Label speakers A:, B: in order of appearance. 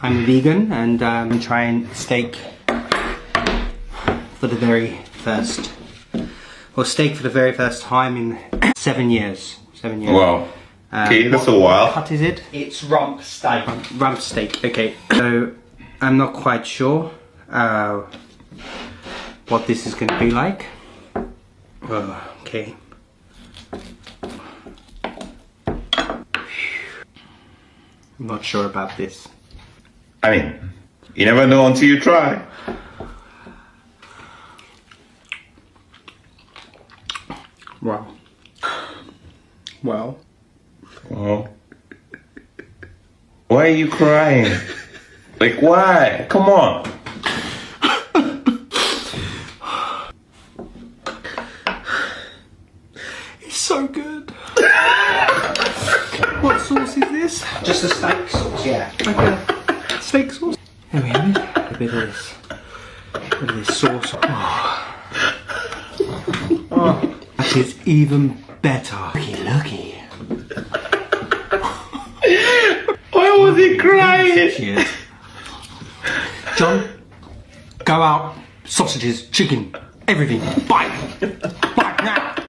A: I'm a vegan and I'm trying steak for the very first, time in 7 years. 7 years.
B: Wow. Okay, that's a while.
A: What cut is it?
C: It's rump steak.
A: Rump steak, okay. So, I'm not quite sure what this is going to be like. Okay. I'm not sure about this.
B: I mean, you never know until you try.
A: Wow. Well.
B: Well, why are you crying? Like, why? Come on.
A: It's so good. What sauce is this?
C: Just a steak sauce, yeah.
A: Okay. Steak sauce. There we have it. A bit of this. A bit of this sauce. Oh. That is even better. Looky.
B: Why was he crying?
A: Cheers. John, go out. Sausages, chicken, everything. Bye.